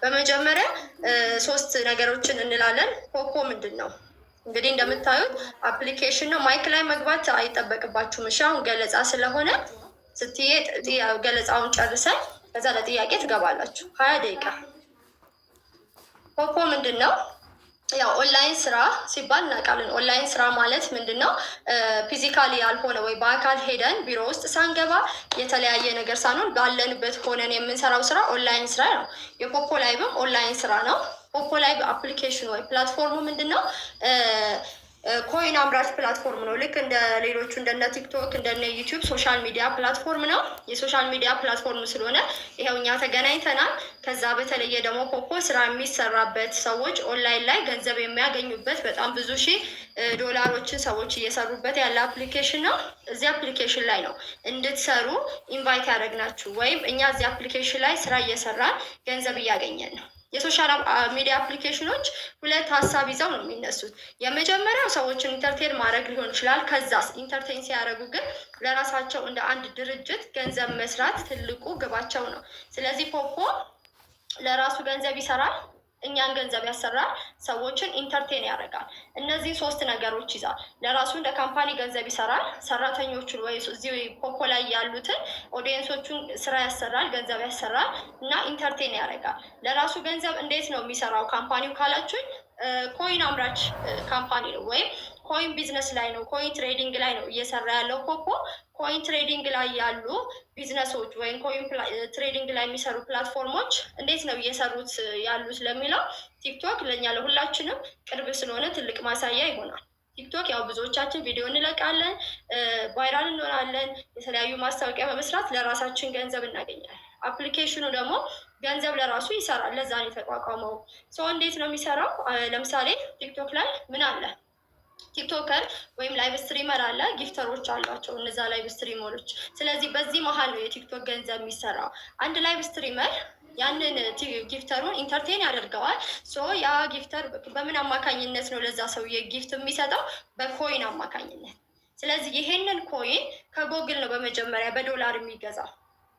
በመጀመሪያ ሶስት ነገሮችን እንላለን። ፖፖ ምንድን ነው? እንግዲህ እንደምታዩት አፕሊኬሽን ነው። ማይክ ላይ መግባት አይጠበቅባችሁም። እሺ አሁን ገለጻ ስለሆነ ስትሄድ ገለጻውን ጨርሰን ከዛ ለጥያቄ ትገባላችሁ። 20 ደቂቃ። ፖፖ ምንድን ነው? ያው ኦንላይን ስራ ሲባል እናውቃለን። ኦንላይን ስራ ማለት ምንድን ነው? ፊዚካሊ ያልሆነ ወይ በአካል ሄደን ቢሮ ውስጥ ሳንገባ የተለያየ ነገር ሳንሆን ባለንበት ሆነን የምንሰራው ስራ ኦንላይን ስራ ነው። የፖፖ ላይቭም ኦንላይን ስራ ነው። ፖፖ ላይቭ አፕሊኬሽን ወይ ፕላትፎርሙ ምንድን ነው? ኮይን አምራች ፕላትፎርም ነው። ልክ እንደ ሌሎቹ እንደነ ቲክቶክ እንደነ ዩቲዩብ ሶሻል ሚዲያ ፕላትፎርም ነው። የሶሻል ሚዲያ ፕላትፎርም ስለሆነ ይኸው እኛ ተገናኝተናል። ከዛ በተለየ ደግሞ ፖፖ ስራ የሚሰራበት ሰዎች ኦንላይን ላይ ገንዘብ የሚያገኙበት በጣም ብዙ ሺህ ዶላሮችን ሰዎች እየሰሩበት ያለ አፕሊኬሽን ነው። እዚህ አፕሊኬሽን ላይ ነው እንድትሰሩ ኢንቫይት ያደረግናችሁ፣ ወይም እኛ እዚህ አፕሊኬሽን ላይ ስራ እየሰራን ገንዘብ እያገኘን ነው። የሶሻል ሚዲያ አፕሊኬሽኖች ሁለት ሀሳብ ይዘው ነው የሚነሱት። የመጀመሪያው ሰዎችን ኢንተርቴን ማድረግ ሊሆን ይችላል። ከዛስ ኢንተርቴን ሲያደርጉ ግን ለራሳቸው እንደ አንድ ድርጅት ገንዘብ መስራት ትልቁ ግባቸው ነው። ስለዚህ ፖፖ ለራሱ ገንዘብ ይሰራል፣ እኛን ገንዘብ ያሰራል፣ ሰዎችን ኢንተርቴን ያደርጋል። እነዚህ ሶስት ነገሮች ይዛል። ለራሱ እንደ ካምፓኒ ገንዘብ ይሰራል፣ ሰራተኞቹን ወይ እዚህ ፖፖ ላይ ያሉትን ኦዲየንሶቹን ስራ ያሰራል፣ ገንዘብ ያሰራል እና ኢንተርቴን ያደርጋል። ለራሱ ገንዘብ እንዴት ነው የሚሰራው ካምፓኒው ካላችሁኝ፣ ኮይን አምራች ካምፓኒ ነው ወይም ኮይን ቢዝነስ ላይ ነው፣ ኮይን ትሬዲንግ ላይ ነው እየሰራ ያለው ፖፖ። ኮይን ትሬዲንግ ላይ ያሉ ቢዝነሶች ወይም ኮይን ትሬዲንግ ላይ የሚሰሩ ፕላትፎርሞች እንዴት ነው እየሰሩት ያሉት ለሚለው ቲክቶክ ለእኛ ለሁላችንም ቅርብ ስለሆነ ትልቅ ማሳያ ይሆናል። ቲክቶክ ያው ብዙዎቻችን ቪዲዮ እንለቃለን፣ ቫይራል እንሆናለን፣ የተለያዩ ማስታወቂያ በመስራት ለራሳችን ገንዘብ እናገኛለን። አፕሊኬሽኑ ደግሞ ገንዘብ ለራሱ ይሰራል። ለዛ ነው የተቋቋመው። ሰው እንዴት ነው የሚሰራው? ለምሳሌ ቲክቶክ ላይ ምን አለ? ቲክቶከር ወይም ላይቭ ስትሪመር አለ፣ ጊፍተሮች አሏቸው እነዛ ላይቭ ስትሪመሮች። ስለዚህ በዚህ መሀል ነው የቲክቶክ ገንዘብ የሚሰራው። አንድ ላይቭ ስትሪመር ያንን ጊፍተሩን ኢንተርቴን ያደርገዋል። ሶ ያ ጊፍተር በምን አማካኝነት ነው ለዛ ሰውዬ ጊፍት የሚሰጠው? በኮይን አማካኝነት። ስለዚህ ይሄንን ኮይን ከጎግል ነው በመጀመሪያ በዶላር የሚገዛው።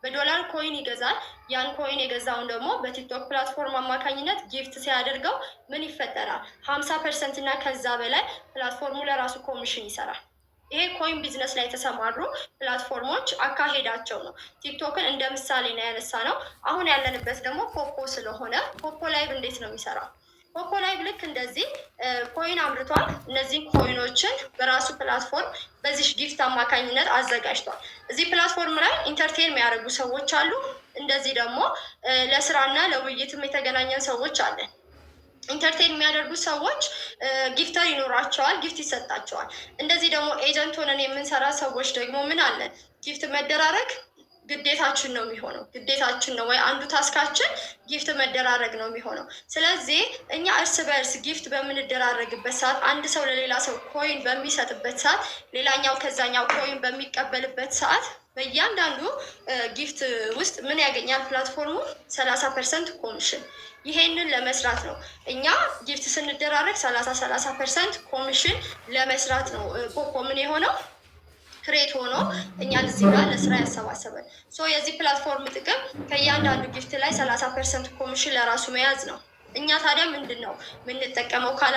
በዶላር ኮይን ይገዛል። ያን ኮይን የገዛውን ደግሞ በቲክቶክ ፕላትፎርም አማካኝነት ጊፍት ሲያደርገው ምን ይፈጠራል? 50% እና ከዛ በላይ ፕላትፎርሙ ለራሱ ኮሚሽን ይሰራል። ይሄ ኮይን ቢዝነስ ላይ የተሰማሩ ፕላትፎርሞች አካሄዳቸው ነው። ቲክቶክን እንደ ምሳሌ ነው ያነሳ ነው። አሁን ያለንበት ደግሞ ፖፖ ስለሆነ ፖፖ ላይቭ እንዴት ነው የሚሰራው? ፖፖ ላይቭ ልክ እንደዚህ ኮይን አምርቷል። እነዚህ ኮይኖችን በራሱ ፕላትፎርም በዚህ ጊፍት አማካኝነት አዘጋጅቷል። እዚህ ፕላትፎርም ላይ ኢንተርቴን የሚያደርጉ ሰዎች አሉ። እንደዚህ ደግሞ ለስራና ለውይይትም የተገናኘን ሰዎች አለን። ኢንተርቴን የሚያደርጉ ሰዎች ጊፍተር ይኖራቸዋል፣ ጊፍት ይሰጣቸዋል። እንደዚህ ደግሞ ኤጀንት ሆነን የምንሰራ ሰዎች ደግሞ ምን አለን? ጊፍት መደራረግ ግዴታችን ነው የሚሆነው። ግዴታችን ነው ወይ አንዱ ታስካችን ጊፍት መደራረግ ነው የሚሆነው። ስለዚህ እኛ እርስ በእርስ ጊፍት በምንደራረግበት ሰዓት፣ አንድ ሰው ለሌላ ሰው ኮይን በሚሰጥበት ሰዓት፣ ሌላኛው ከዛኛው ኮይን በሚቀበልበት ሰዓት በእያንዳንዱ ጊፍት ውስጥ ምን ያገኛል ፕላትፎርሙ? 30% ኮሚሽን። ይሄንን ለመስራት ነው እኛ ጊፍት ስንደራረግ 30% ኮሚሽን ለመስራት ነው ፖፖ ምን የሆነው ክሬት ሆኖ እኛን እዚህ ጋር ለስራ ያሰባሰበን። የዚህ ፕላትፎርም ጥቅም ከእያንዳንዱ ጊፍት ላይ 30% ኮሚሽን ለራሱ መያዝ ነው። እኛ ታዲያ ምንድን ነው የምንጠቀመው ካላ